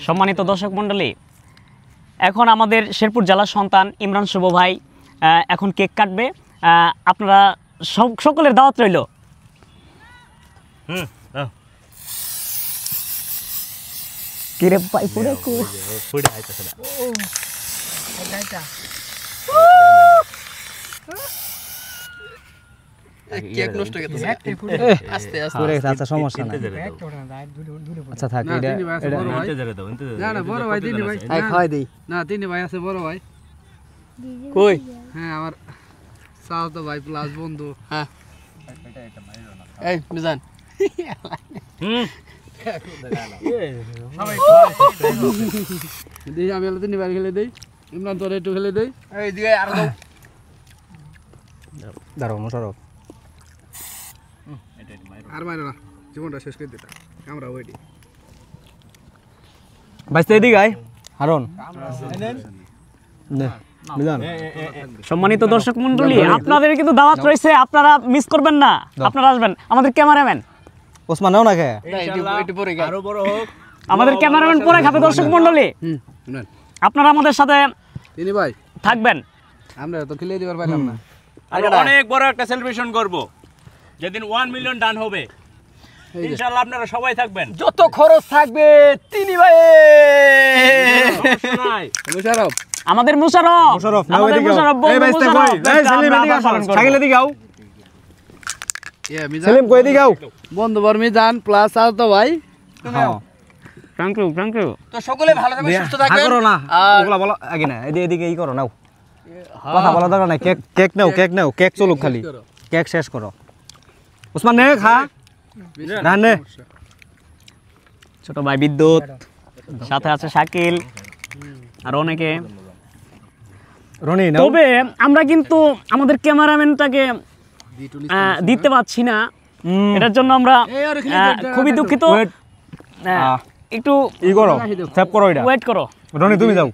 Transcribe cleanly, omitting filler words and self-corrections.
সম্মানিত দর্শক মণ্ডলী, এখন আমাদের শেরপুর জেলার সন্তান ইমরান শুভ ভাই এখন কেক কাটবে। আপনারা সকলের দাওয়াত রইল। কিরে ভাই পুরো পুরো আইতাছে না। কেক নষ্ট হয়ে গেছে। আস্তে আস্তে পুরো আচ্ছা সমস্যা নাই। আচ্ছা থাক এটা না না বড় ভাই দিনি ভাই আই খাওয়াই দেই। না দিনি ভাই আছে বড় ভাই। কই? হ্যাঁ আমার সাউথ ভাই প্লাস বন্ধু। হ্যাঁ এই মিজান দেই আমি দিনি ভাই খেলে দেই, ইমরান তোরে একটু খেলে দেই। এই দিকে আর দাও। দাঁড়াও মোশারফ। আর মারো না, জীবনটা শেষ করে দিতা। আমরা ওইডি বাইতে এদিকে আয় হারুন। নে মিজান। সম্মানিত দর্শক মণ্ডলী, আপনাদের কিন্তু দাওয়াত রয়েছে, আপনারা মিস করবেন না। আপনারা আসবেন। আমাদের ক্যামেরাম্যান ওসমান নাও না কে? একটু পরে আরো বড় হোক। আমাদের ক্যামেরাম্যান পরে খাবে। দর্শক মণ্ডলী, আপনারা আমাদের সাথে দিনি ভাই থাকবেন। আমরা তো খেলে দিবার পাইলাম না। আমরা অনেক বড় একটা সেলিব্রেশন করব যেদিন 1 মিলিয়ন ডান হবে। ইনশাআল্লাহ আপনারা সবাই থাকবেন। যত খরচ থাকবে তিনি ভাই। মুশারফ আমাদের মুশারফ নাও এদিকে এই বাইতে কই? এই সেলিম এদিকে আসো। সাইকেল এদিকে আও। সেলিম কই এদিকে আও। বন্ধু বর্মি জান প্লাস সাউথ ভাই। হ্যাঁ থ্যাংক ইউ। তো সকলে ভালো থাকবেন, সুস্থ থাকবেন। করো না ওগুলা বলো আগে না। এদিকে ই করো নাও। কথা বলা দরকার নাই। কেক নাও কেক চলুক খালি। কেক শেষ করো। ওসমান নে খা। না নে। ছোট ভাই বিদ্যুৎ, সাথে আছে শাকিল আর অনেকে। রনি নাও। তবে আমরা কিন্তু আমাদের ক্যামেরাম্যানটাকে দিতে পারছি না, এটার জন্য আমরা খুবই দুঃখিত। একটু ই করো সেভ করো এটা। ওয়েট করো। রনি তুমি যাও।